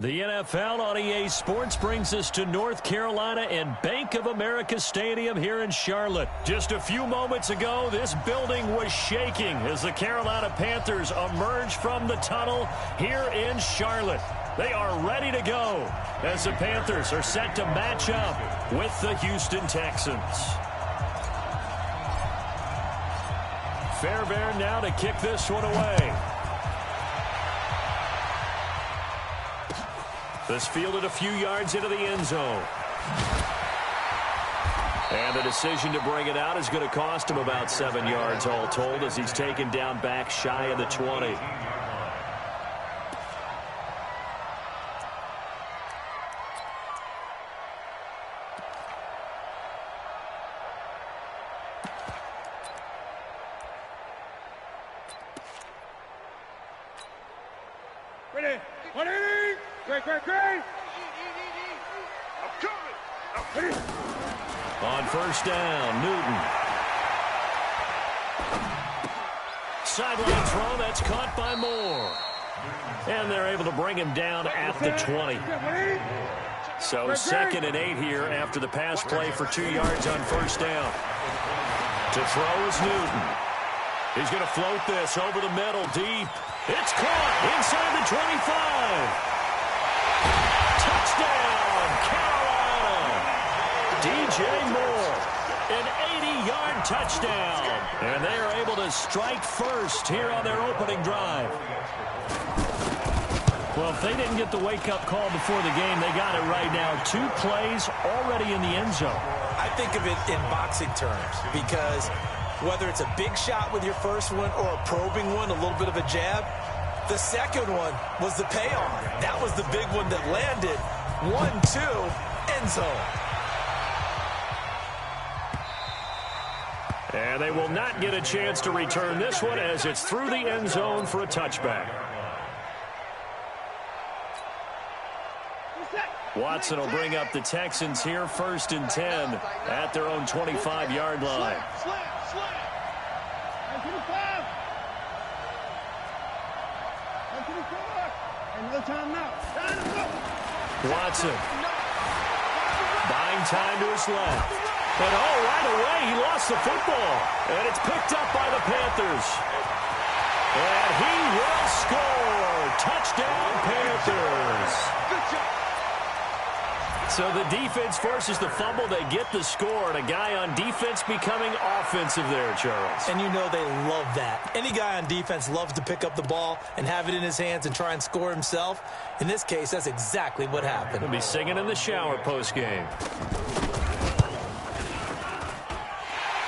The NFL on EA Sports brings us to North Carolina and Bank of America Stadium here in Charlotte. Just a few moments ago, this building was shaking as the Carolina Panthers emerge from the tunnel here in Charlotte. They are ready to go as the Panthers are set to match up with the Houston Texans. Fairbairn now to kick this one away. This fielded a few yards into the end zone. And the decision to bring it out is going to cost him about 7 yards all told as he's taken down back shy of the 20. Ready? Great. I'm coming. On first down, Newton. Sideline throw, that's caught by Moore. And they're able to bring him down at the 20. So 2nd and 8 here after the pass play for 2 yards on first down. To throw is Newton. He's going to float this over the middle, deep. It's caught inside the 25. Touchdown, Carolina. DJ Moore, an 80-yard touchdown. And they are able to strike first here on their opening drive. Well, if they didn't get the wake-up call before the game, they got it right now. 2 plays already in the end zone. I think of it in boxing terms because whether it's a big shot with your first one or a probing one, a little bit of a jab, the second one was the payoff. That was the big one that landed. 1-2, end zone. And they will not get a chance to return this one as it's through the end zone for a touchback. Watson will bring up the Texans here, 1st and 10 at their own 25-yard line. Watson buying time to his left. And right away he lost the football. And it's picked up by the Panthers. And he will score. Touchdown, Panthers. So the defense forces the fumble. They get the score. And a guy on defense becoming offensive there, Charles. And you know they love that. Any guy on defense loves to pick up the ball and have it in his hands and try and score himself. In this case, that's exactly what happened. He'll be singing in the shower post-game.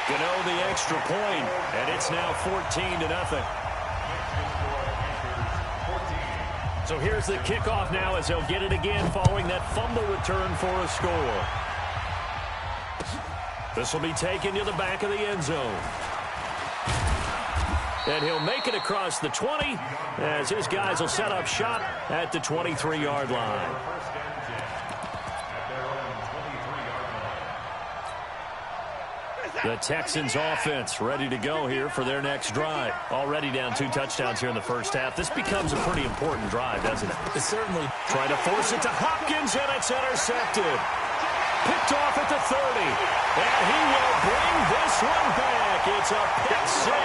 Gano the extra point, and it's now 14-0. So here's the kickoff now as they'll get it again following that fumble return for a score. This will be taken to the back of the end zone. And he'll make it across the 20 as his guys will set up shop at the 23-yard line. The Texans offense ready to go here for their next drive. Already down 2 touchdowns here in the first half. This becomes a pretty important drive, doesn't it? It certainly. Trying to force it to Hopkins, and it's intercepted. Picked off at the 30. And he will bring this one back. It's a pick 6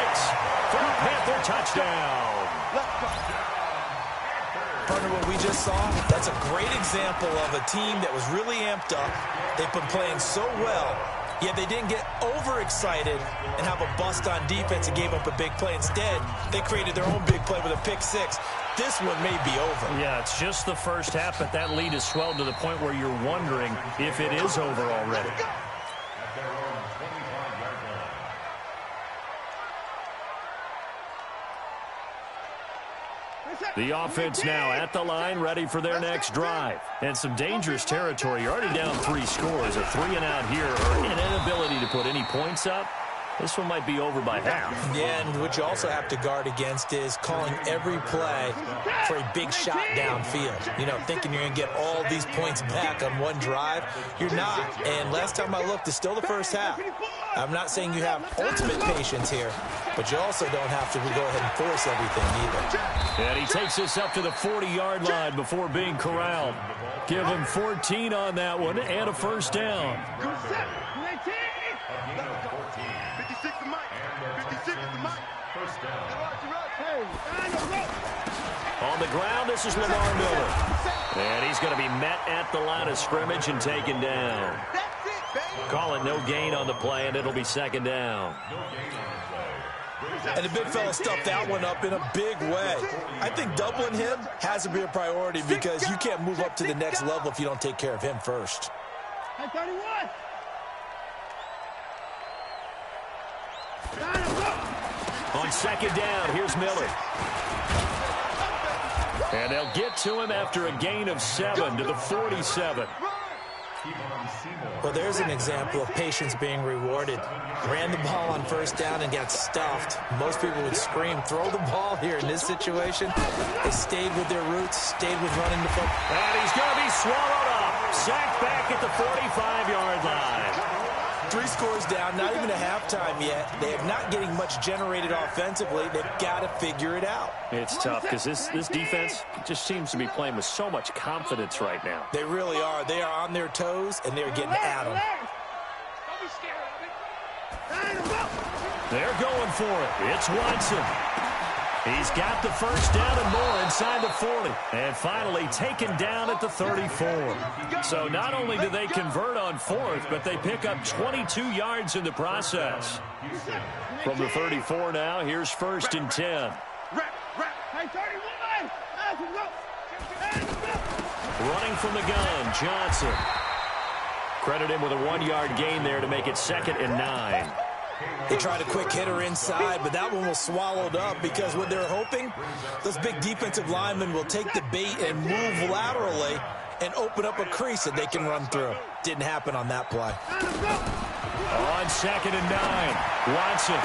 for a Panther touchdown. Partner, what we just saw, that's a great example of a team that was really amped up. They've been playing so well. Yet they didn't get overexcited and have a bust on defense and gave up a big play. Instead, they created their own big play with a pick 6. This one may be over. Yeah, it's just the first half, but that lead has swelled to the point where you're wondering if it is over already. The offense now at the line, ready for their next drive. And some dangerous territory. You're already down 3 scores. A 3-and-out here, or an inability to put any points up. This one might be over by half. Yeah, and what you also have to guard against is calling every play for a big shot downfield. You know, thinking you're going to get all these points back on one drive. You're not. And last time I looked, it's still the first half. I'm not saying you have ultimate patience here, but you also don't have to go ahead and force everything either. And he takes this up to the 40-yard line before being corralled. Give him 14 on that one and a first down. 56 to Mike. 56 to Mike. First down. On the ground, this is Lamar Miller. And he's going to be met at the line of scrimmage and taken down. Call it no gain on the play, and it'll be second down. And the big fella stuffed that one up in a big way. I think doubling him has to be a priority because you can't move up to the next level if you don't take care of him first. 31. On second down, here's Miller. And they'll get to him after a gain of 7 to the 47. Well, there's an example of patience being rewarded. Ran the ball on first down and got stuffed. Most people would scream, throw the ball here. In this situation, they stayed with their roots, stayed with running the football. And he's going to be swallowed up. Sacked back at the 45-yard line. 3 scores down, not even a halftime yet. They are not getting much generated offensively. They've got to figure it out. It's tough because this defense just seems to be playing with so much confidence right now. They really are. They are on their toes, and they're getting at them. They're going for it. It's Watson. He's got the first down and more inside the 40. And finally taken down at the 34. So not only do they convert on fourth, but they pick up 22 yards in the process. From the 34 now, here's first and 10. Running from the gun, Johnson. Credit him with a 1-yard gain there to make it 2nd and 9. They tried a quick hitter inside, but that one was swallowed up because what they're hoping, those big defensive linemen will take the bait and move laterally and open up a crease that they can run through. Didn't happen on that play. On 2nd and 9, Watson.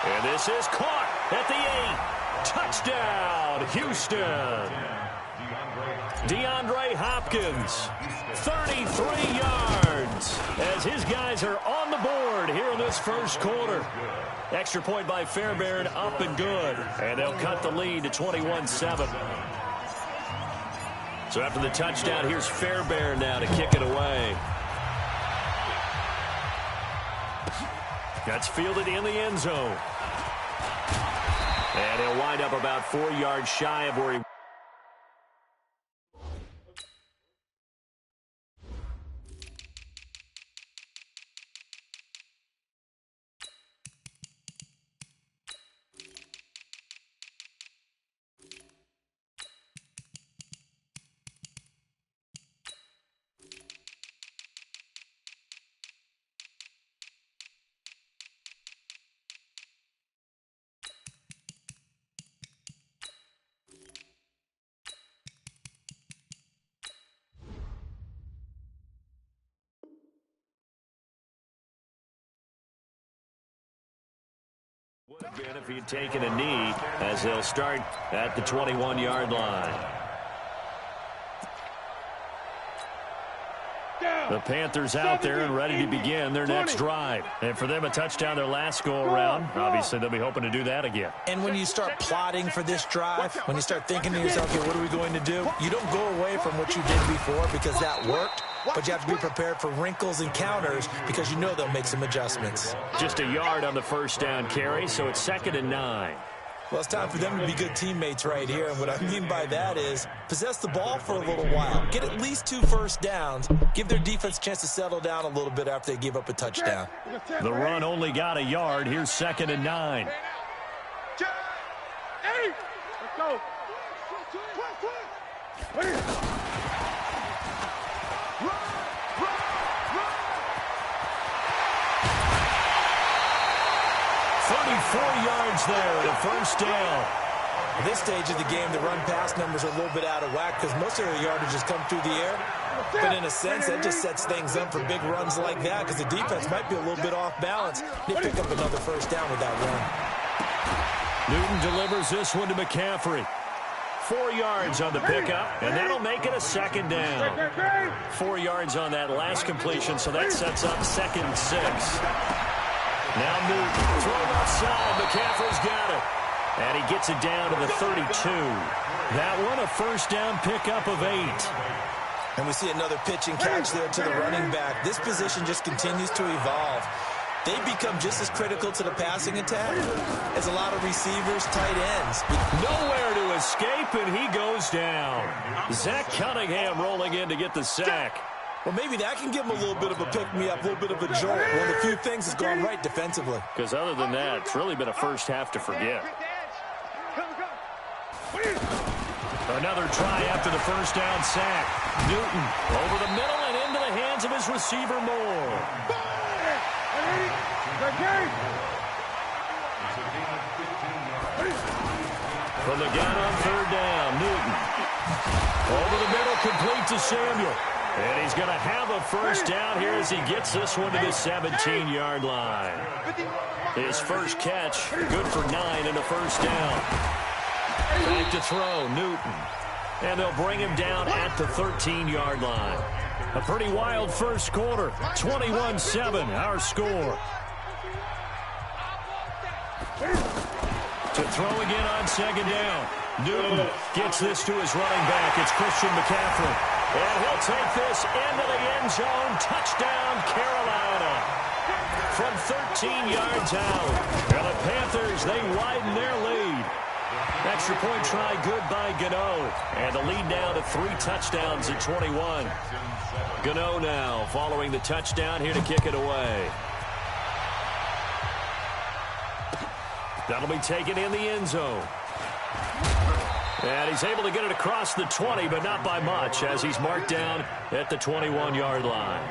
And this is caught at the 8. Touchdown, Houston. DeAndre Hopkins, 33 yards, as his guys are on the board here in this first quarter. Extra point by Fairbairn, up and good. And they'll cut the lead to 21-7. So after the touchdown, here's Fairbairn now to kick it away. That's fielded in the end zone. And he'll wind up about 4 yards shy of where he... Would have been if he had taken a knee, as they'll start at the 21-yard line. The Panthers out there and ready to begin their next drive. And for them, a touchdown their last go-around. Obviously, they'll be hoping to do that again. And when you start plotting for this drive, when you start thinking to yourself, okay, what are we going to do? You don't go away from what you did before because that worked. But you have to be prepared for wrinkles and counters because you know they'll make some adjustments. Just a yard on the first down carry, so it's 2nd and 9. Well, it's time for them to be good teammates right here. And what I mean by that is possess the ball for a little while. Get at least 2 first downs. Give their defense a chance to settle down a little bit after they give up a touchdown. The run only got a yard. Here's 2nd and 9. Let's go. 34 yards there and a first down. At this stage of the game, the run-pass numbers are a little bit out of whack because most of their yardage has come through the air. But in a sense, that just sets things up for big runs like that because the defense might be a little bit off balance. They pick up another first down with that run. Newton delivers this one to McCaffrey. 4 yards on the pickup, and that'll make it a 2nd down. 4 yards on that last completion, so that sets up 2nd and 6. Now Newton, thrown outside. McCaffrey's got it. And he gets it down to the 32. That one, a first down pickup of 8. And we see another pitch and catch there to the running back. This position just continues to evolve. They become just as critical to the passing attack as a lot of receivers, tight ends. Nowhere to escape, and he goes down. Zach Cunningham rolling in to get the sack. Well, maybe that can give him a little bit of a pick-me-up, a little bit of a jolt. One of the few things that's gone right defensively. Because other than that, it's really been a first half to forget. Another try after the first down sack. Newton over the middle and into the hands of his receiver Moore. From the gun on third down, Newton. Over the middle, complete to Samuel. And he's going to have a first down here as he gets this one to the 17-yard line. His first catch, good for 9 and a first down. Back to throw, Newton. And they'll bring him down at the 13-yard line. A pretty wild first quarter. 21-7, our score. To throw again on second down. Newton gets this to his running back. It's Christian McCaffrey. And he'll take this into the end zone. Touchdown, Carolina. From 13 yards out. And the Panthers, they widen their lead. Extra point try good by Gano. And the lead now to 3 touchdowns at 21. Gano now following the touchdown here to kick it away. That'll be taken in the end zone. And he's able to get it across the 20, but not by much, as he's marked down at the 21-yard line.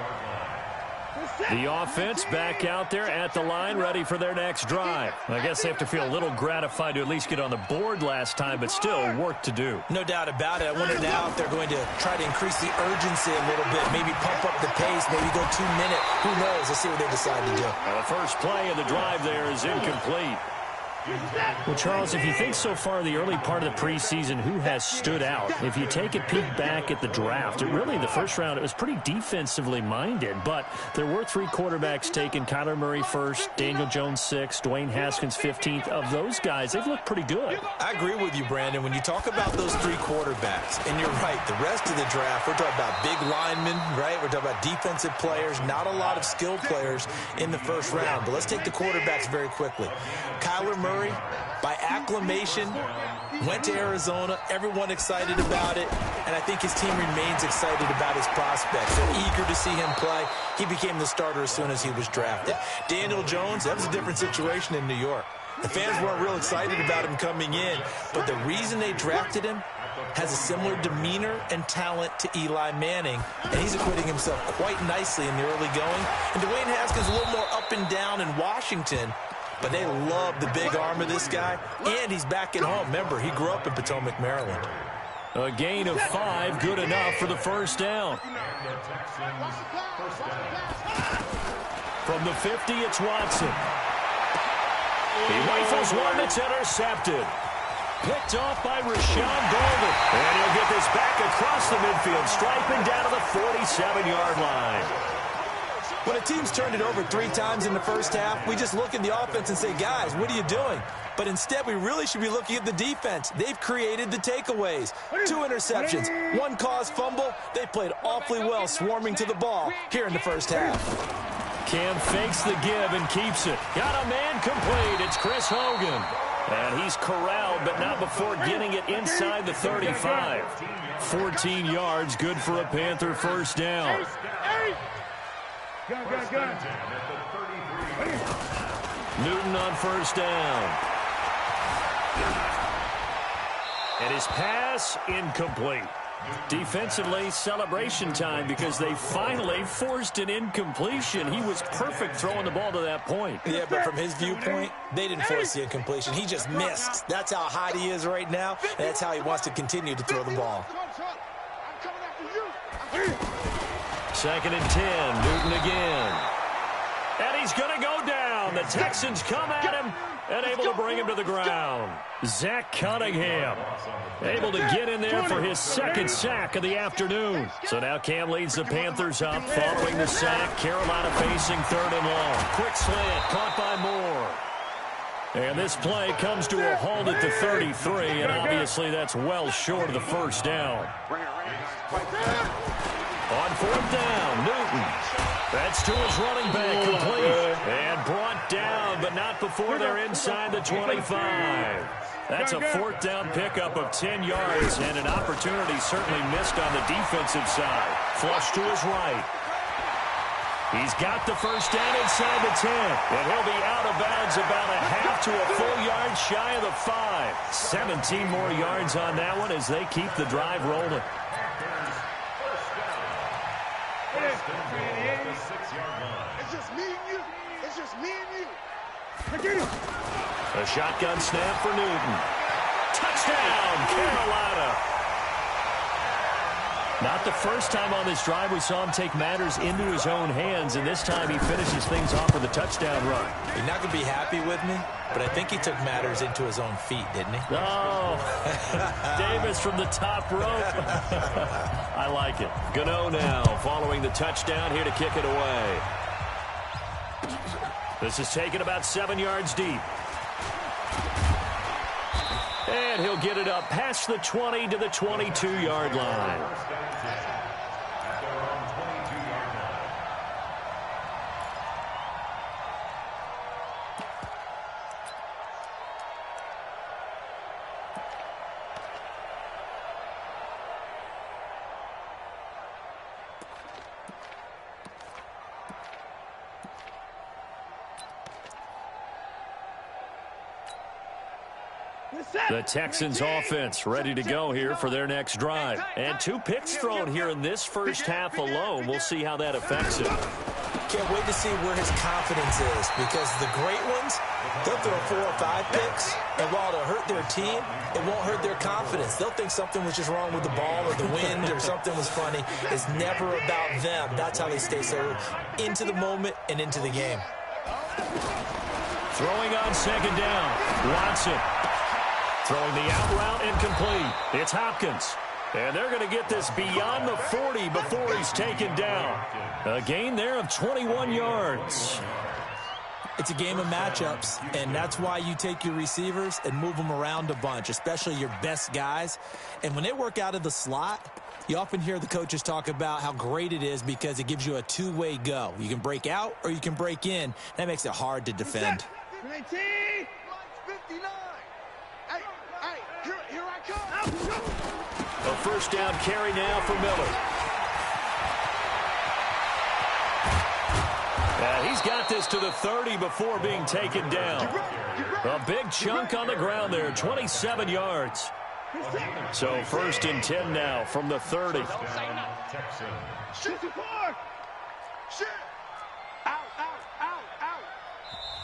The offense back out there at the line, ready for their next drive. I guess they have to feel a little gratified to at least get on the board last time, but still work to do. No doubt about it. I wonder now if they're going to try to increase the urgency a little bit, maybe pump up the pace, maybe go 2-minute. Who knows? Let's see what they decide to do. Well, the first play of the drive there is incomplete. Well, Charles, if you think so far the early part of the preseason, who has stood out? If you take a peek back at the draft, really the first round, it was pretty defensively minded, but there were 3 quarterbacks taken. Kyler Murray first, Daniel Jones 6th, Dwayne Haskins 15th. Of those guys, they've looked pretty good. I agree with you, Brandon. When you talk about those 3 quarterbacks, and you're right, the rest of the draft, we're talking about big linemen, right? We're talking about defensive players, not a lot of skilled players in the first round. But let's take the quarterbacks very quickly. Kyler Murray, by acclamation, went to Arizona. Everyone excited about it, and I think his team remains excited about his prospects. They're eager to see him play. He became the starter as soon as he was drafted. Daniel Jones, that was a different situation in New York. The fans weren't real excited about him coming in, but the reason they drafted him has a similar demeanor and talent to Eli Manning, and he's acquitting himself quite nicely in the early going. And Dwayne Haskins a little more up and down in Washington, but they love the big arm of this guy, and he's back at home. Remember, he grew up in Potomac, Maryland. A gain of 5, good enough for the first down. From the 50, it's Watson. He rifles one that's intercepted. Picked off by Rashawn Golden. And he'll get this back across the midfield stripe and down to the 47-yard line. When a team's turned it over 3 times in the first half, we just look at the offense and say, guys, what are you doing? But instead, we really should be looking at the defense. They've created the takeaways. 2 interceptions, 1 caused fumble. They played awfully well swarming to the ball here in the first half. Cam fakes the give and keeps it. Got a man complete. It's Chris Hogan. And he's corralled, but not before getting it inside the 35. 14 yards, good for a Panther first down. Newton on first down. And his pass incomplete. Defensively, celebration time because they finally forced an incompletion. He was perfect throwing the ball to that point. Yeah, but from his viewpoint, they didn't force the incompletion. He just missed. That's how hot he is right now, and that's how he wants to continue to throw the ball. 2nd and 10, Newton again. And he's going to go down. The Texans come at him and able to bring him to the ground. Zach Cunningham able to get in there for his second sack of the afternoon. So now Cam leads the Panthers up following the sack. Carolina facing 3rd and long. Quick slant caught by Moore. And this play comes to a halt at the 33, and obviously that's well short of the first down. On 4th down, Newton. That's to his running back, complete. And brought down, but not before they're inside the 25. That's a 4th down pickup of 10 yards, and an opportunity certainly missed on the defensive side. Flush to his right. He's got the first down inside the 10, and he'll be out of bounds about a half to a full yard shy of the 5. 17 more yards on that one as they keep the drive rolling. It's just me and you. It's just me and you. A shotgun snap for Newton. Touchdown, Carolina. Not the first time on this drive we saw him take matters into his own hands, and this time he finishes things off with a touchdown run. You're not going to be happy with me, but I think he took matters into his own feet, didn't he? Oh, Davis from the top rope. I like it. Gano now following the touchdown here to kick it away. This is taken about 7 yards deep. And he'll get it up past the 20 to the 22-yard line. The Texans offense ready to go here for their next drive. And 2 picks thrown here in this first half alone. We'll see how that affects him. Can't wait to see where his confidence is, because the great ones, they'll throw 4 or 5 picks, and while it'll hurt their team, it won't hurt their confidence. They'll think something was just wrong with the ball or the wind or something was funny. It's never about them. That's how they stay so into the moment and into the game. Throwing on 2nd down. Watson. Throwing the out route incomplete. It's Hopkins. And they're going to get this beyond the 40 before he's taken down. A gain there of 21 yards. It's a game of matchups, and that's why you take your receivers and move them around a bunch, especially your best guys. And when they work out of the slot, you often hear the coaches talk about how great it is because it gives you a two-way go. You can break out or you can break in. That makes it hard to defend. 59. Here I come. A first down carry now for Miller. And he's got this to the 30 before being taken down. A big chunk on the ground there, 27 yards. So 1st and 10 now from the 30. Shoot the bar. Shit. Out.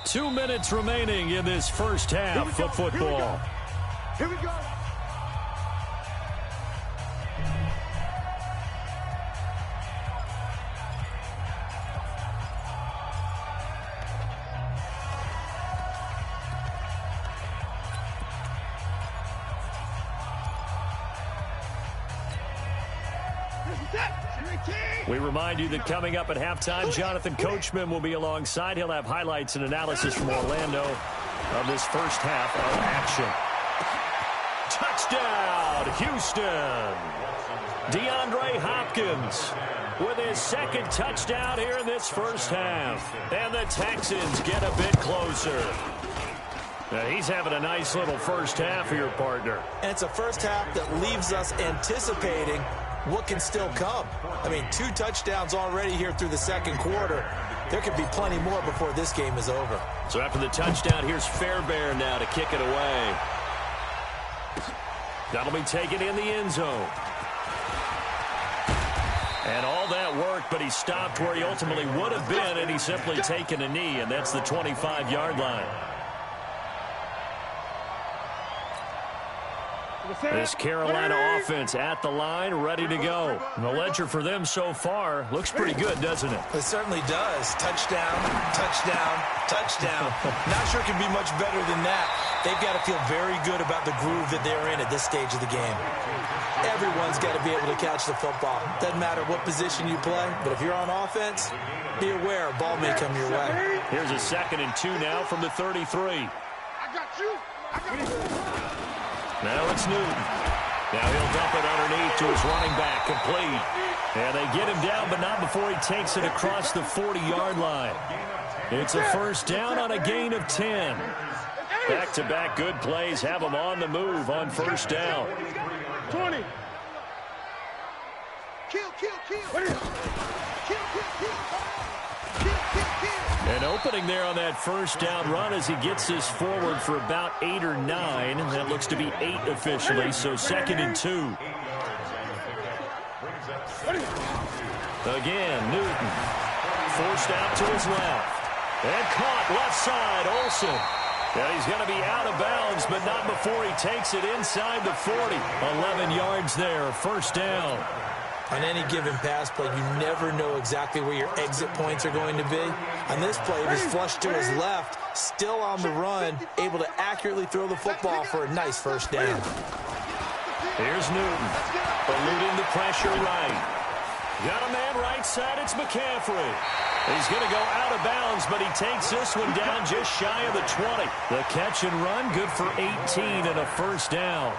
2 minutes remaining in this first half of football. Here we go. We remind you that coming up at halftime, Jonathan Coachman will be alongside. He'll have highlights and analysis from Orlando of this first half of action. Touchdown, Houston. DeAndre Hopkins with his 2nd touchdown here in this first half. And the Texans get a bit closer. Now, he's having a nice little first half here, partner. And it's a first half that leaves us anticipating what can still come. I mean, 2 touchdowns already here through the 2nd quarter. There could be plenty more before this game is over. So after the touchdown, here's Fairbairn now to kick it away. That'll be taken in the end zone. And all that work, but he stopped where he ultimately would have been, and he's simply taken a knee, and that's the 25-yard line. This Carolina offense at the line, ready to go. And the ledger for them so far looks pretty good, doesn't it? It certainly does. Touchdown, touchdown, touchdown. Not sure it can be much better than that. They've got to feel very good about the groove that they're in at this stage of the game. Everyone's got to be able to catch the football. Doesn't matter what position you play, but if you're on offense, be aware a ball may come your way. Here's a 2nd and 2 now from the 33. I got you. Now it's Newton. Now he'll dump it underneath to his running back, complete. And they get him down, but not before he takes it across the 40-yard line. It's a 1st down on a gain of 10. Back-to-back good plays have them on the move on 1st down. 20. An opening there on that 1st down run as he gets this forward for about 8 or 9. That looks to be 8 officially, so 2nd and 2. Again, Newton. Forced out to his left. And caught left side, Olsen. And he's going to be out of bounds, but not before he takes it inside the 40. 11 yards there, 1st down. On any given pass play, you never know exactly where your exit points are going to be. On this play, he was flushed to his left, still on the run, able to accurately throw the football for a nice 1st down. Here's Newton, eluding the pressure right. Got a man right side, it's McCaffrey. He's going to go out of bounds, but he takes this one down just shy of the 20. The catch and run, good for 18 and a 1st down.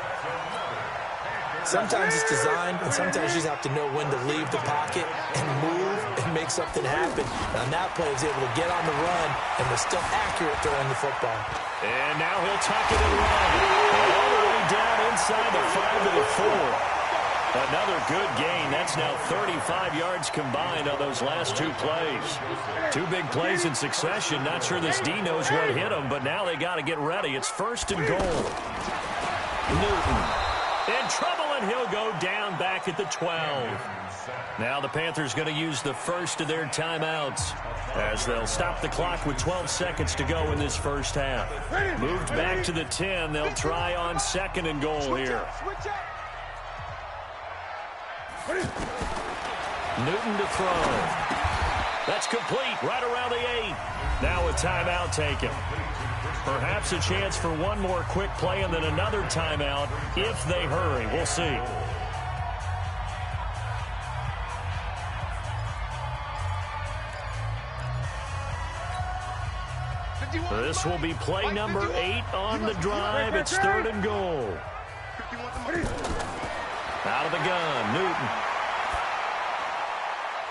Sometimes it's designed, and sometimes you just have to know when to leave the pocket and move and make something happen. On that play, he was able to get on the run and was still accurate throwing the football. And now he'll tuck it and run. All the way down inside the 5 to the 4. Another good gain. That's now 35 yards combined on those last 2 plays. 2 big plays in succession. Not sure this D knows what hit him, but now they got to get ready. It's 1st and goal. Newton in trouble, and he'll go down back at the 12. Now the Panthers going to use the 1st of their timeouts as they'll stop the clock with 12 seconds to go in this 1st half. Moved back to the 10. They'll try on 2nd and goal here. Newton to throw. That's complete right around the 8. Now a timeout taken. Perhaps a chance for one more quick play and then another timeout if they hurry. We'll see. This will be play number 8 on the drive. It's 3rd and goal. Out of the gun, Newton.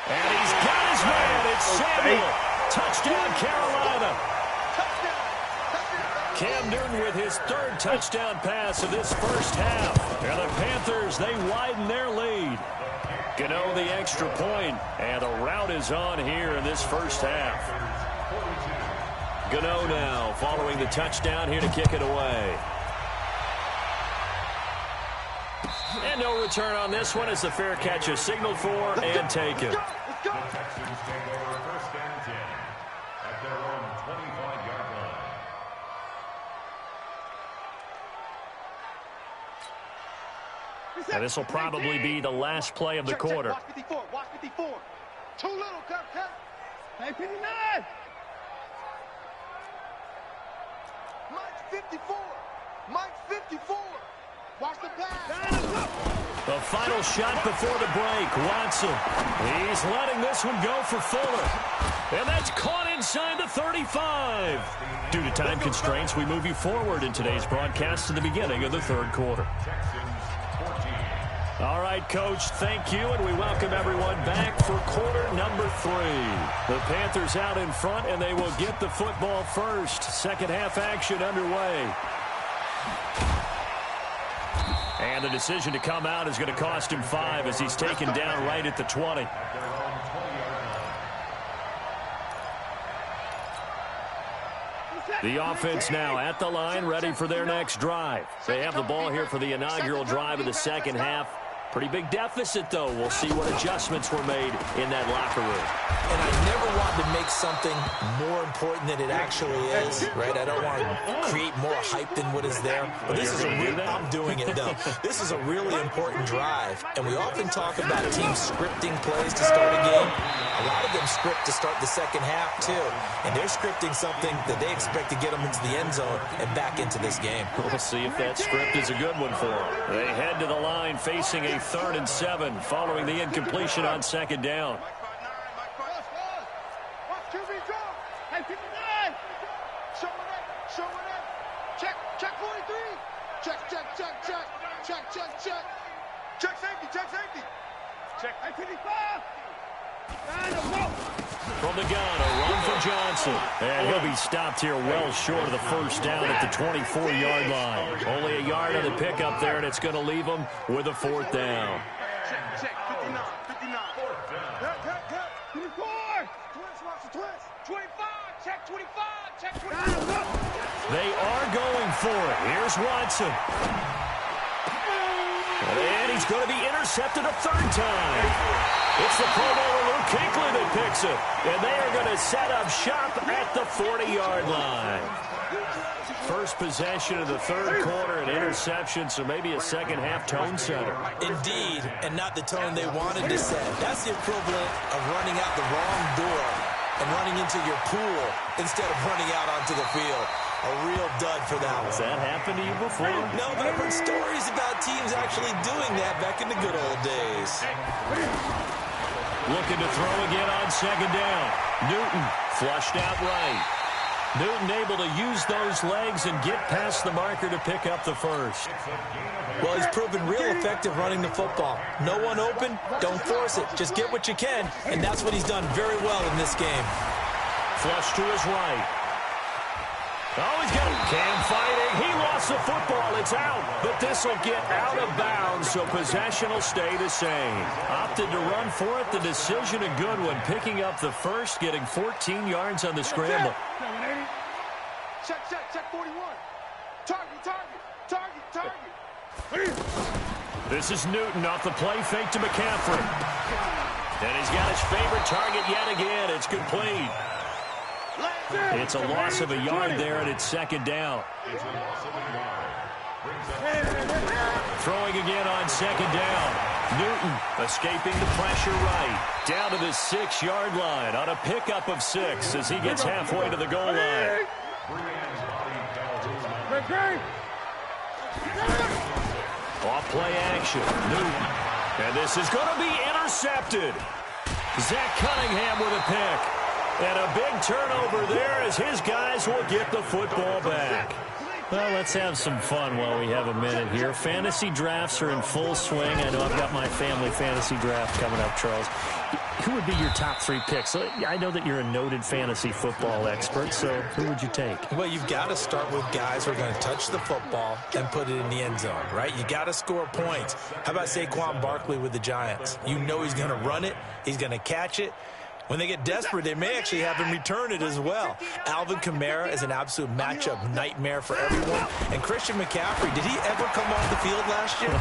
And he's got his man. It's Samuel. Touchdown, Carolina. Cam Newton with his 3rd touchdown pass of this 1st half. And the Panthers, they widen their lead. Gano the extra point, and the route is on here in this 1st half. Gano now following the touchdown here to kick it away. And no return on this one as the fair catch is signaled for and taken. Let's go. And this will probably be the last play of the quarter. Watch 54. Watch 54. Too little, cut. Hey, 59. Mike's 54. Mike's 54. Watch the pass. The final shot before the break. Watson. He's letting this one go for Fuller. And that's caught inside the 35. Due to time constraints, we move you forward in today's broadcast to the beginning of the 3rd quarter. All right, Coach, thank you, and we welcome everyone back for quarter number 3. The Panthers out in front, and they will get the football first. 2nd half action underway. And the decision to come out is going to cost him 5 as he's taken down right at the 20. The offense now at the line, ready for their next drive. They have the ball here for the inaugural drive of the 2nd half. Pretty big deficit, though. We'll see what adjustments were made in that locker room. And I never want to make something more important than it actually is, right? I don't want to create more hype than what is there. But this is a real, I'm doing it, though. This is a really important drive. And we often talk about teams scripting plays to start a game. A lot of them script to start the second half, too. And they're scripting something that they expect to get them into the end zone and back into this game. We'll see if that script is a good one for them. They head to the line facing a 3rd and 7 following the incompletion on 2nd down. From the gun, a run for Johnson. And he'll be stopped here well short of the first down at the 24-yard line. Only a yard on the pickup there, and it's going to leave him with a 4th down. Check, 59, 59. 24. Twist. 25, check 25, check 25. They are going for it. Here's Watson. And he's going to be intercepted a 3rd time. It's the Pro Bowler Luke Kuechly that picks it. And they are going to set up shop at the 40-yard line. First possession of the 3rd quarter, an interception, so maybe a second-half tone setter. Indeed, and not the tone they wanted to set. That's the equivalent of running out the wrong door and running into your pool instead of running out onto the field. A real dud for that one. Has that happened to you before? No, but I've heard stories about teams actually doing that back in the good old days. Looking to throw again on 2nd down. Newton flushed out right. Newton able to use those legs and get past the marker to pick up the 1st. Well, he's proven real effective running the football. No one open, don't force it. Just get what you can, and that's what he's done very well in this game. Flush to his right. Oh, he's got Cam fighting. He lost the football. It's out. But this will get out of bounds, so possession will stay the same. Opted to run for it. The decision a good one. Picking up the 1st, getting 14 yards on the scramble. Check 41. Target. This is Newton off the play fake to McCaffrey. And he's got his favorite target yet again. It's complete. It's a loss of a yard there, and it's 2nd down. Throwing again on 2nd down. Newton escaping the pressure right. Down to the 6-yard line on a pickup of 6 as he gets halfway to the goal line. Off play action. Newton. And this is going to be intercepted. Zach Cunningham with a pick. And a big turnover there as his guys will get the football back. Well, let's have some fun while we have a minute here. Fantasy drafts are in full swing. I know I've got my family fantasy draft coming up, Charles. Who would be your top 3 picks? I know that you're a noted fantasy football expert, so who would you take? Well, you've got to start with guys who are going to touch the football and put it in the end zone, right? You got to score points. How about Saquon Barkley with the Giants? You know he's going to run it. He's going to catch it. When they get desperate, they may actually have him return it as well. Alvin Kamara is an absolute matchup nightmare for everyone. And Christian McCaffrey, did he ever come off the field last year?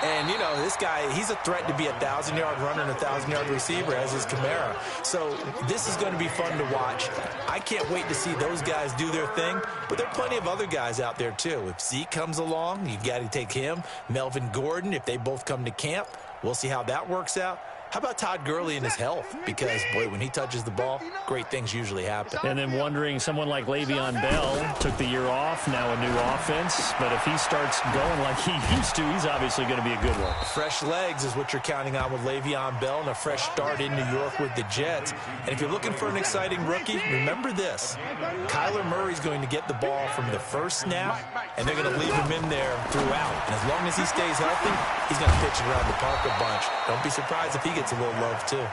And, you know, this guy, he's a threat to be a 1,000-yard runner and a 1,000-yard receiver, as is Kamara. So this is going to be fun to watch. I can't wait to see those guys do their thing. But there are plenty of other guys out there, too. If Zeke comes along, you got to take him. Melvin Gordon, if they both come to camp, we'll see how that works out. How about Todd Gurley and his health? Because, boy, when he touches the ball, great things usually happen. And then wondering, someone like Le'Veon Bell took the year off, now a new offense. But if he starts going like he used to, he's obviously going to be a good one. Fresh legs is what you're counting on with Le'Veon Bell and a fresh start in New York with the Jets. And if you're looking for an exciting rookie, remember this. Kyler Murray's going to get the ball from the first snap, and they're going to leave him in there throughout. And as long as he stays healthy, he's going to pitch it around the park a bunch. Don't be surprised if he gets a little love, too.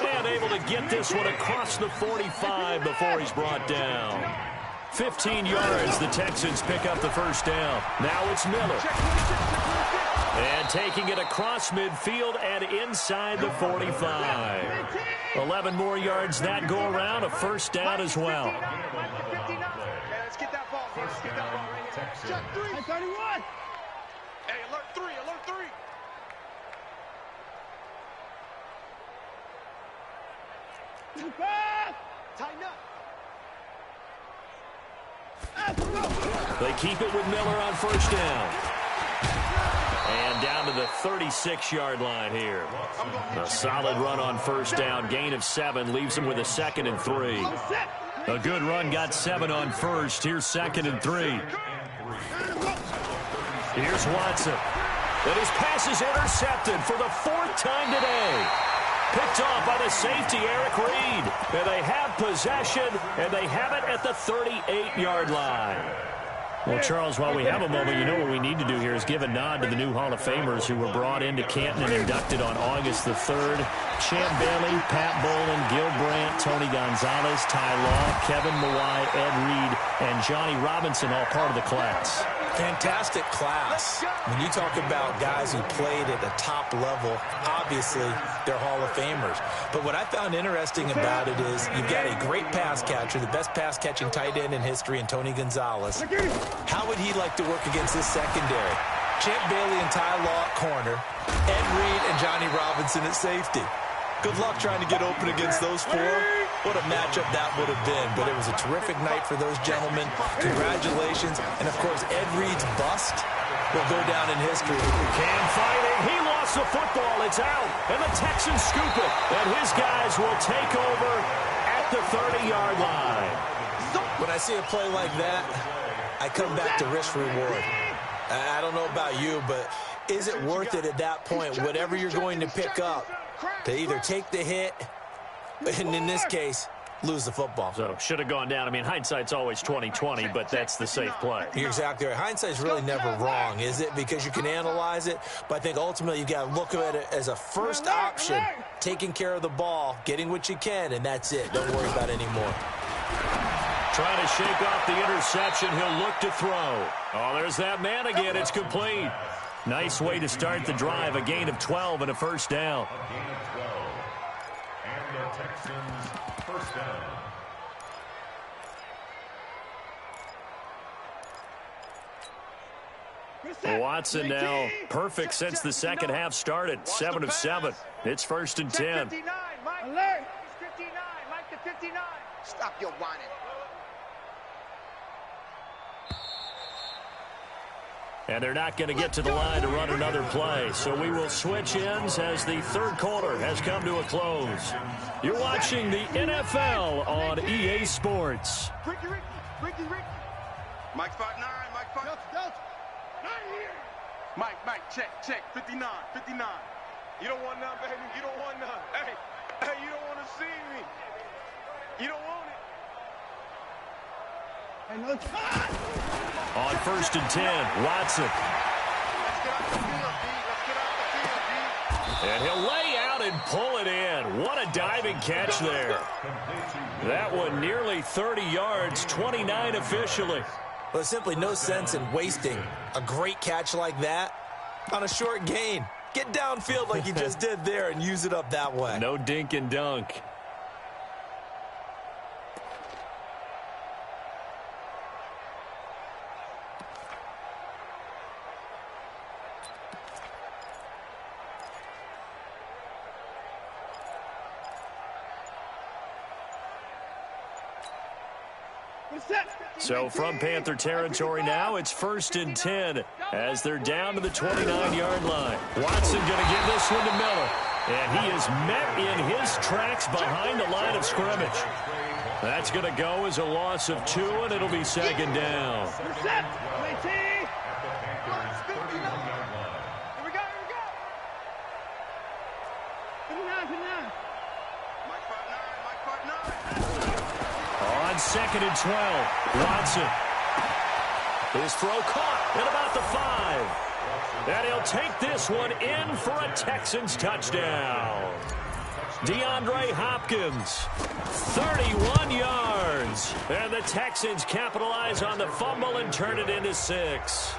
And able to get this one across the 45 before he's brought down. 15 yards, the Texans pick up the first down. Now it's Miller. And taking it across midfield and inside the 45. 11 more yards that go around, a first down as well. Let's get that ball first. Get that ball right here. Check 3. 31. Hey, alert 3. Tighten up. They keep it with Miller on first down. And down to the 36-yard line here. A solid run on first down. Gain of 7 leaves them with a 2nd and 3. A good run got 7 on first. Here's 2nd and 3. Here's Watson. And his pass is intercepted for the 4th time today. Picked off by the safety, Eric Reed. And they have possession, and they have it at the 38-yard line. Well, Charles, while we have a moment, you know what we need to do here is give a nod to the new Hall of Famers who were brought into Canton and inducted on August the 3rd. Champ Bailey, Pat Bolin, Gil Brandt, Tony Gonzalez, Ty Law, Kevin Mawai, Ed Reed, and Johnny Robinson, all part of the class. Fantastic class. When you talk about guys who played at the top level, obviously they're Hall of Famers. But what I found interesting about it is you've got a great pass catcher, the best pass-catching tight end in history, in Tony Gonzalez. How would he like to work against this secondary? Champ Bailey and Ty Law at corner, Ed Reed and Johnny Robinson at safety. Good luck trying to get open against those 4. What a matchup that would have been. But it was a terrific night for those gentlemen. Congratulations. And, of course, Ed Reed's bust will go down in history. Cam fighting. He lost the football. It's out. And the Texans scoop it. And his guys will take over at the 30-yard line. When I see a play like that, I come back to risk-reward. I don't know about you, but is it worth it at that point, whatever you're going to pick up, to either take the hit, and in this case, lose the football? So, should have gone down. I mean, hindsight's always 20/20, but that's the safe play. You're exactly right. Hindsight's really never wrong, is it? Because you can analyze it, but I think ultimately you got to look at it as a first option, taking care of the ball, getting what you can, and that's it. Don't worry about it anymore. Trying to shake off the interception. He'll look to throw. Oh, there's that man again. It's complete. Nice way to start the drive. A gain of 12 and a first down. And the Texans first down. Watson now perfect since the second half started. 7 of 7. It's 1st and 10. 59, Mike. Alert. 59, Mike to 59. Stop your whining. And they're not going to get to the line to run another play. So we will switch ends as the 3rd quarter has come to a close. You're watching the NFL on EA Sports. Ricky. Mike 5'9", Mike 5'9". Not here. Mike, check. 59. You don't want none, baby. You don't want none. Hey, you don't want to see me. You don't want it. Hey, no time. On 1st and 10, Watson. Let's get out the field, D. Let's get out the field, D. And he'll lay out and pull it in. What a diving catch there. That one nearly 30 yards, 29 officially. Well, there's simply no sense in wasting a great catch like that on a short gain. Get downfield like you just did there and use it up that way. No dink and dunk. So from Panther territory now, it's 1st and 10 as they're down to the 29-yard line. Watson going to give this one to Miller. And he is met in his tracks behind the line of scrimmage. That's going to go as a loss of 2, and it'll be 2nd down. On 2nd and 12, Watson. His throw caught at about the 5. And he'll take this one in for a Texans touchdown. DeAndre Hopkins, 31 yards. And the Texans capitalize on the fumble and turn it into 6.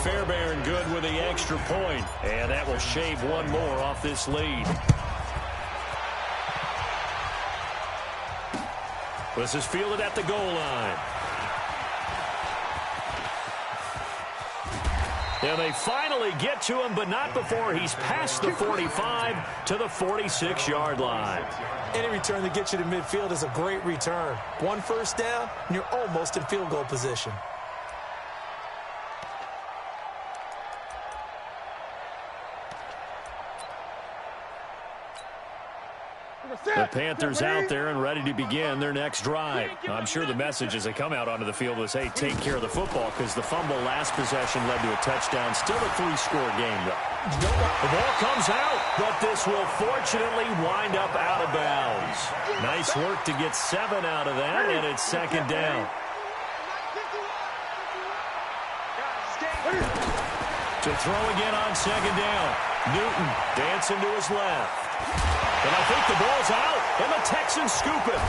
Fairbairn good with the extra point. And that will shave one more off this lead. This is fielded at the goal line. And they finally get to him, but not before he's past the 45 to the 46-yard line. Any return that gets you to midfield is a great return. One first down, and you're almost in field goal position. The Panthers out there and ready to begin their next drive. I'm sure the message as they come out onto the field was, hey, take care of the football, because the fumble last possession led to a touchdown. Still a 3-score game, though. The ball comes out, but this will fortunately wind up out of bounds. Nice work to get 7 out of that, and it's second down. To throw again on second down. Newton dancing to his left. And I think the ball's out, and the Texans scoop it.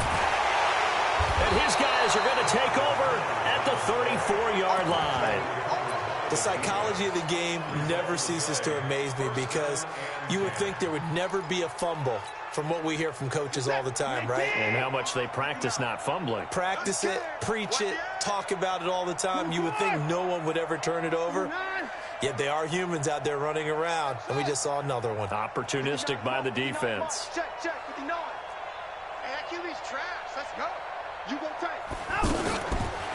And his guys are going to take over at the 34-yard line. The psychology of the game never ceases to amaze me, because you would think there would never be a fumble from what we hear from coaches all the time, right? And how much they practice not fumbling. Practice it, preach it, talk about it all the time. You would think no one would ever turn it over. Yet they are humans out there running around, and we just saw another one. Opportunistic by the defense. Check, 59. Hey, that QB's trash. Let's go. You go take.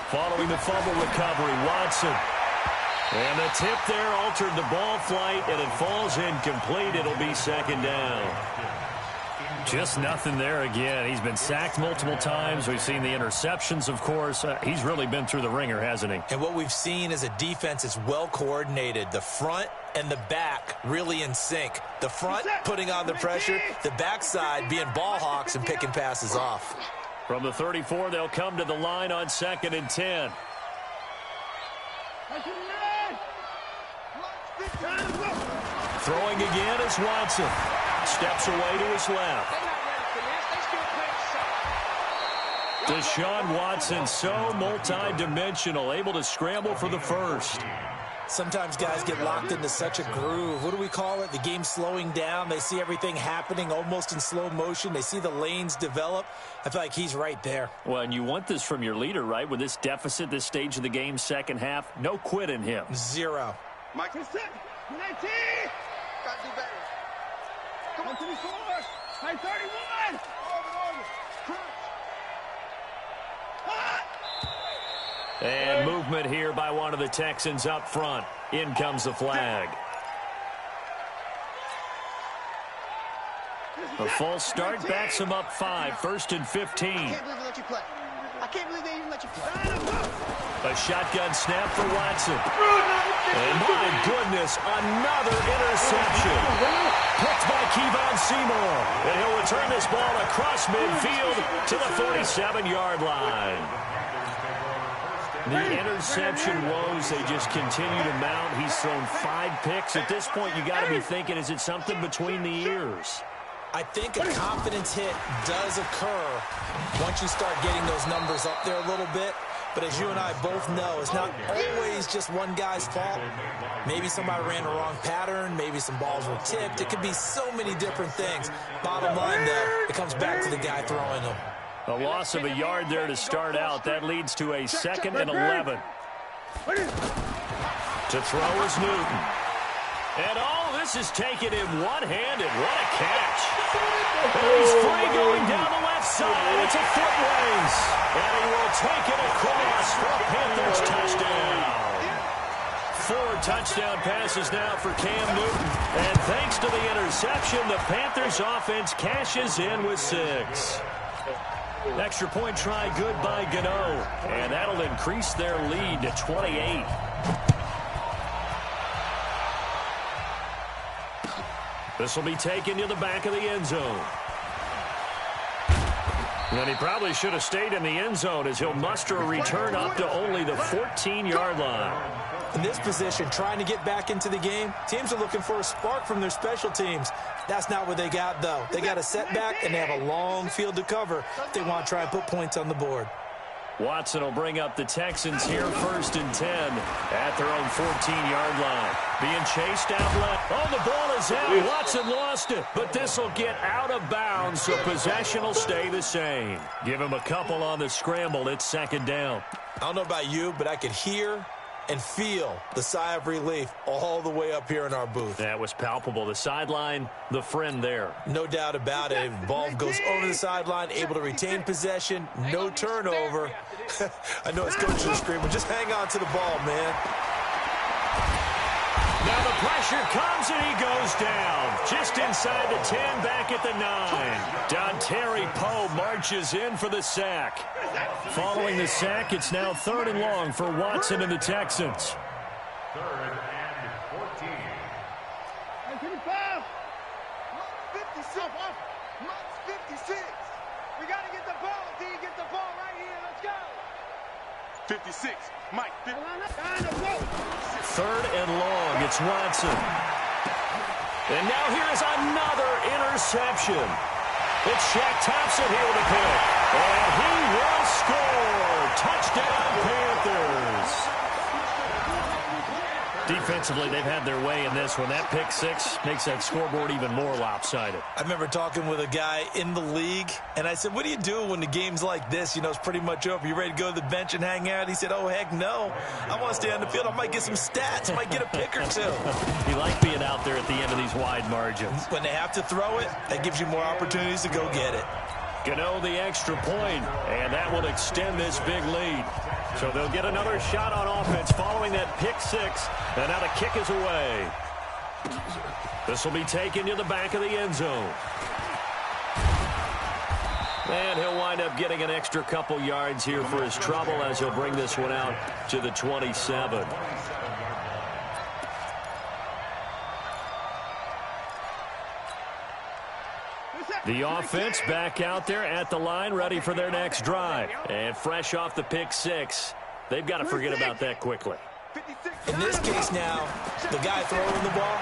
Following the fumble recovery, Watson. And the tip there altered the ball flight, and it falls incomplete. It'll be second down. Just nothing there again. He's been sacked multiple times. We've seen the interceptions, of course. He's really been through the ringer, hasn't he? And what we've seen is a defense that's well coordinated. The front and the back really in sync. The front putting on the pressure, the backside being ball hawks and picking passes off. From the 34, they'll come to the line on 2nd and 10. Throwing again is Watson. Steps away to his left. Deshaun Watson, so multi-dimensional, able to scramble for the first. Sometimes guys get locked into such a groove. What do we call it? The game slowing down. They see everything happening almost in slow motion. They see the lanes develop. I feel like he's right there. Well, and you want this from your leader, right? With this deficit, this stage of the game, second half, no quit in him. 0. Mike, 19. Gotta do better. Come on, 24. 31. And movement here by one of the Texans up front. In comes the flag. A false start backs him up 5. 1st and 15. I can't believe they let you play. I can't believe they even let you play. A shotgun snap for Watson. And my goodness, another interception. Picked by Kevon Seymour. And he'll return this ball across midfield to the 47-yard line. The interception woes, they just continue to mount. He's thrown 5 picks. At this point, you got to be thinking, is it something between the ears? I think a confidence hit does occur once you start getting those numbers up there a little bit. But as you and I both know, it's not always just one guy's fault. Maybe somebody ran the wrong pattern. Maybe some balls were tipped. It could be so many different things. Bottom line, though, it comes back to the guy throwing them. A loss of a yard there to start out. That leads to a 2nd and 11. To throw is Newton. And this is taken in one-handed. What a catch. And he's free going down the left side. It's a foot race. And he will take it across for a Panthers touchdown. 4 touchdown passes now for Cam Newton. And thanks to the interception, the Panthers offense cashes in with 6. Extra point try good by Gano. And that'll increase their lead to 28. This will be taken to the back of the end zone. And he probably should have stayed in the end zone, as he'll muster a return up to only the 14-yard line. In this position, trying to get back into the game, teams are looking for a spark from their special teams. That's not what they got, though. They got a setback, and they have a long field to cover if they want to try and put points on the board. Watson will bring up the Texans here, 1st and 10 at their own 14-yard line. Being chased out left. Oh, the ball is out. Watson lost it, but this will get out of bounds, so possession will stay the same. Give him a couple on the scramble. It's 2nd down. I don't know about you, but I could hear and feel the sigh of relief all the way up here in our booth. That was palpable. The sideline, the friend there. No doubt about it. The ball goes over the sideline, able to retain possession, no turnover. I know it's coaching the screen, but just hang on to the ball, man. Now the pressure comes and he goes down. Just inside the 10, back at the 9. Dontari Poe marches in for the sack. Following the sack, it's now 3rd and long for Watson and the Texans. 3rd and 14. 55. 56. 56. We got to get the ball, D. Get the ball right here. Let's go. 56. Mike. 3rd and long. It's Watson. And now here is another interception. It's Shaq Thompson here with a pick. And he will score. Touchdown, Panthers. Defensively, they've had their way in this one. That pick six makes that scoreboard even more lopsided. I remember talking with a guy in the league, and I said, what do you do when the game's like this? You know, it's pretty much over. You ready to go to the bench and hang out? He said, oh, heck no. I want to stay on the field. I might get some stats. I might get a pick or two. You like being out there at the end of these wide margins. When they have to throw it, that gives you more opportunities to go get it. Gano the extra point, and that will extend this big lead. So they'll get another shot on offense following that pick six, and now the kick is away. This will be taken to the back of the end zone. And he'll wind up getting an extra couple yards here for his trouble as he'll bring this one out to the 27. The offense back out there at the line, ready for their next drive. And fresh off the pick six, they've got to forget about that quickly. In this case now, the guy throwing the ball,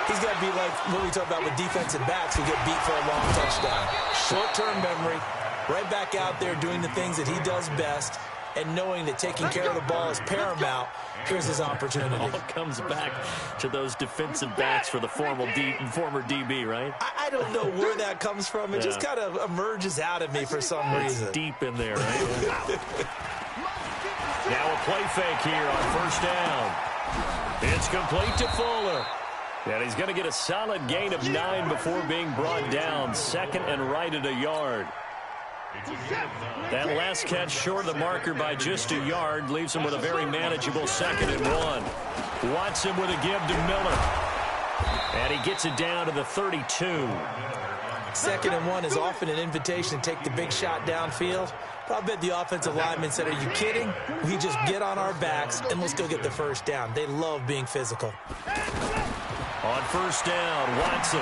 he's got to be like what we talk about with defensive backs who get beat for a long touchdown. Short-term memory, right back out there doing the things that he does best, and knowing that taking care of the ball is paramount. Here's his opportunity. It all comes back to those defensive backs for the former DB, right? I don't know where that comes from. It just kind of emerges out of me for some reason. Deep in there, right? Now a play fake here on first down. It's complete to Fuller. And he's going to get a solid gain of 9 before being brought down. 2nd and right at a yard. That last catch short of the marker by just a yard leaves him with a very manageable 2nd and 1. Watson with a give to Miller. And he gets it down to the 32. 2nd and 1 is often an invitation to take the big shot downfield. But I bet the offensive lineman said, are you kidding? We just get on our backs and let's go get the first down. They love being physical. On first down, Watson.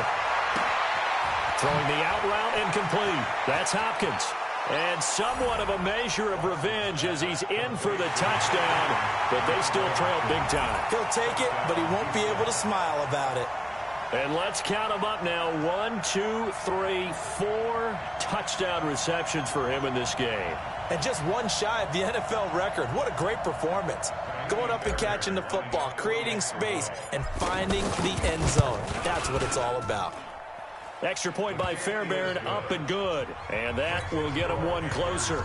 Throwing the out route incomplete. That's Hopkins. And somewhat of a measure of revenge as he's in for the touchdown, but they still trail big time. He'll take it, but he won't be able to smile about it. And let's count them up now. 1, 2, 3, 4 touchdown receptions for him in this game. And just one shy of the NFL record. What a great performance. Going up and catching the football, creating space, and finding the end zone. That's what it's all about. Extra point by Fairbairn, up and good. And that will get him one closer.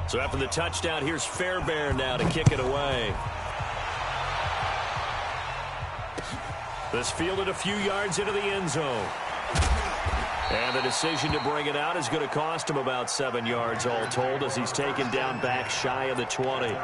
So after the touchdown, here's Fairbairn now to kick it away. This fielded a few yards into the end zone. And the decision to bring it out is going to cost him about 7 yards all told as he's taken down back shy of the 20.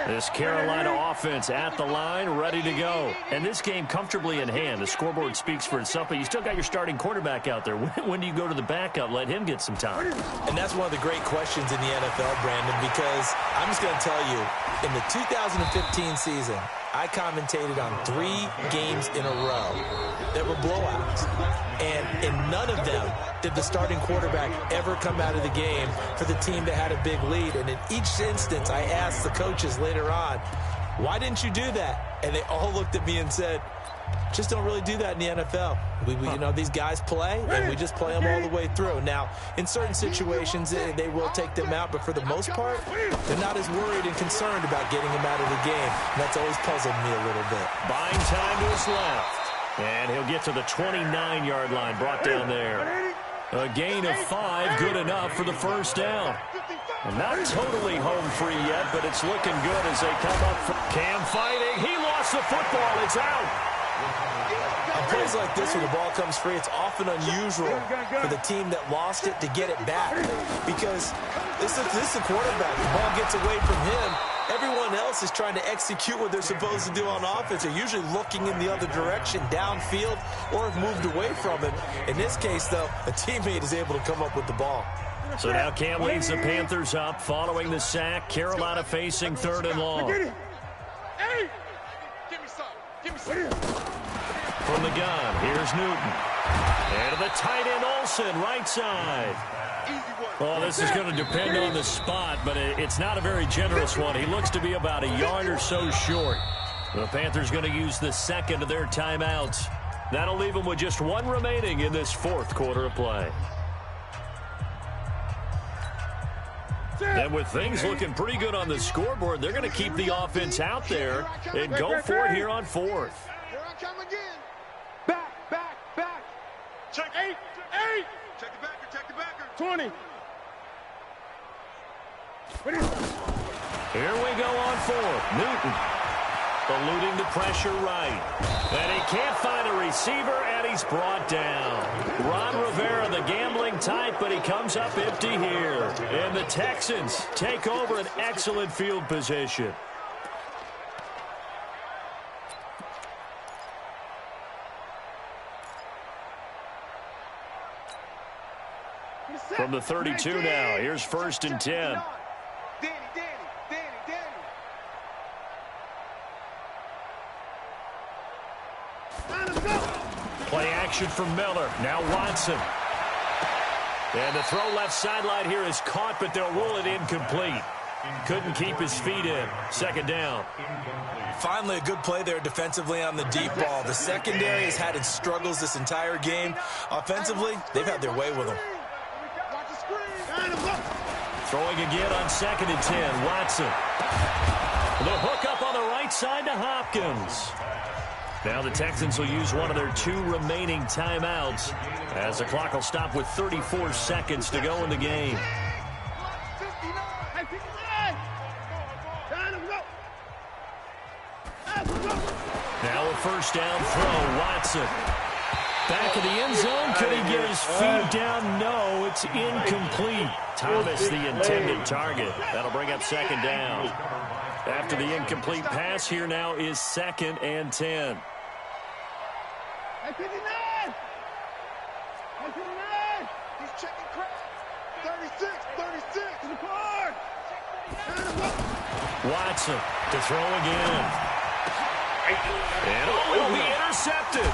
This Carolina offense at the line, ready to go. And this game comfortably in hand. The scoreboard speaks for itself, but you still got your starting quarterback out there. When do you go to the backup? Let him get some time. And that's one of the great questions in the NFL, Brandon, because I'm just going to tell you, in the 2015 season, I commentated on 3 games in a row that were blowouts. And in none of them did the starting quarterback ever come out of the game for the team that had a big lead. And in each instance, I asked the coaches later on, why didn't you do that? And they all looked at me and said, just don't really do that in the NFL. We you know, these guys play, and we just play them all the way through. Now, in certain situations, they will take them out, but for the most part, they're not as worried and concerned about getting them out of the game. And that's always puzzled me a little bit. Buying time to his left. And he'll get to the 29-yard line, brought down there. A gain of 5, good enough for the first down. And not totally home free yet, but it's looking good as they come up. Cam fighting. He lost the football. It's out. On plays like this where the ball comes free, it's often unusual for the team that lost it to get it back. Because this is the quarterback. The ball gets away from him. Everyone else is trying to execute what they're supposed to do on offense. They're usually looking in the other direction, downfield, or have moved away from him. In this case, though, a teammate is able to come up with the ball. So now Cam leads the Panthers up following the sack. Carolina facing 3rd and long. Hey! Give me some. Give me some. From the gun, here's Newton. And to the tight end, Olsen, right side. Well, this is going to depend on the spot, but it's not a very generous one. He looks to be about a yard or so short. The Panthers going to use the second of their timeouts. That'll leave them with just 1 remaining in this 4th quarter of play. And with things looking pretty good on the scoreboard, they're going to keep the offense out there and go for it here on 4th. Here I come again. Back. Check 8. Check the backer. 20. Here we go on 4th. Newton eluding the pressure right. And he can't find a receiver, and he's brought down. Ron Rivera, the gambling type, but he comes up empty here. And the Texans take over an excellent field position. From the 32 now, here's 1st and 10. Danny. Play action from Miller. Now Watson. And the throw left sideline here is caught, but they'll rule it incomplete. Couldn't keep his feet in. 2nd down. Finally, a good play there defensively on the deep ball. The secondary has had its struggles this entire game. Offensively, they've had their way with them. Throwing again on 2nd and 10. Watson. The hook up on the right side to Hopkins. Now the Texans will use one of their 2 remaining timeouts as the clock will stop with 34 seconds to go in the game. Now a 1st down throw. Watson. Back of the end zone. Could he get his feet down? No, it's incomplete. Thomas, the intended target. That'll bring up 2nd down. After the incomplete pass, here now is 2nd and 10. 59! He's checking crap. 36! To the board! Watson to throw again. And will be intercepted.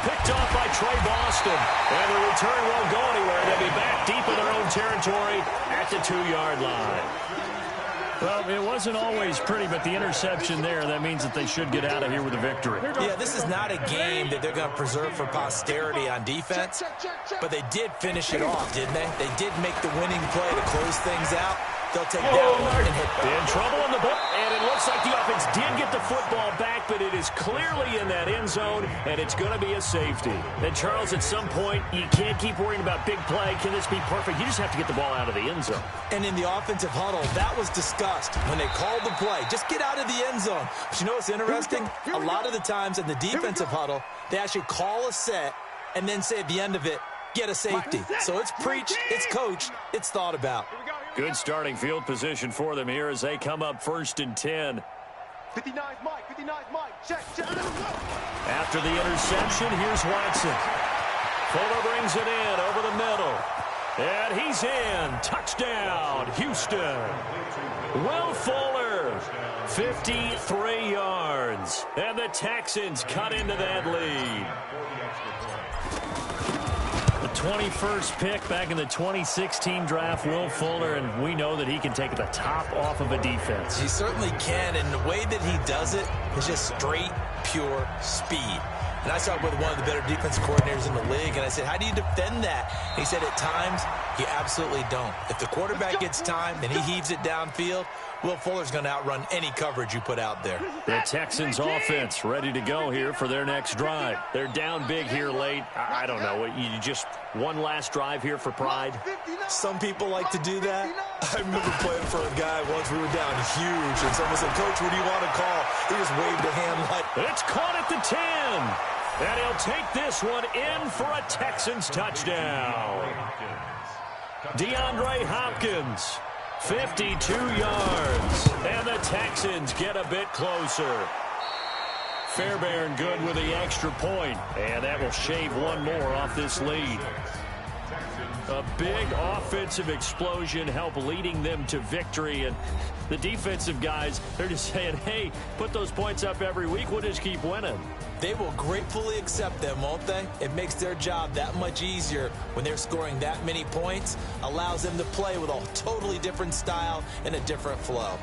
Picked off by Trey Boston. And the return won't go anywhere. They'll be back deep in their own territory at the 2-yard line. Well, it wasn't always pretty, but the interception there, that means that they should get out of here with a victory. Yeah, this is not a game that they're going to preserve for posterity on defense, but they did finish it off, didn't they? They did make the winning play to close things out. They'll take that one and hit back. In trouble on the ball, and it looks like the offense did get the football back, but it is clearly in that end zone, and it's going to be a safety. And, Charles, at some point, you can't keep worrying about big play. Can this be perfect? You just have to get the ball out of the end zone. And in the offensive huddle, that was discussed when they called the play. Just get out of the end zone. But you know what's interesting? A lot of the times in the defensive huddle, they actually call a set and then say at the end of it, get a safety. So it's preached, it's coached, it's thought about. Good starting field position for them here as they come up 1st and 10. 59's Mike. Check. After the interception, here's Watson. Fuller brings it in over the middle. And he's in. Touchdown, Houston. Will Fuller, 53 yards. And the Texans cut into that lead. 21st pick back in the 2016 draft, Will Fuller, and we know that he can take the top off of a defense. He certainly can, and the way that he does it is just straight, pure speed. And I talked with one of the better defensive coordinators in the league, and I said, how do you defend that? And he said, at times, you absolutely don't. If the quarterback gets time and he heaves it downfield, Will Fuller's going to outrun any coverage you put out there. The Texans offense ready to go here for their next drive. They're down big here late. I don't know. You just one last drive here for pride? Some people like to do that. I remember playing for a guy once. We were down huge, and someone said, "Coach, what do you want to call?" He just waved a hand like... It's caught at the 10. And he'll take this one in for a Texans touchdown. DeAndre Hopkins, 52 yards. And the Texans get a bit closer. Fairbairn good with the extra point. And that will shave one more off this lead. A big offensive explosion helped leading them to victory. And the defensive guys, they're just saying, hey, put those points up every week. We'll just keep winning. They will gratefully accept them, won't they? It makes their job that much easier when they're scoring that many points. Allows them to play with a totally different style and a different flow.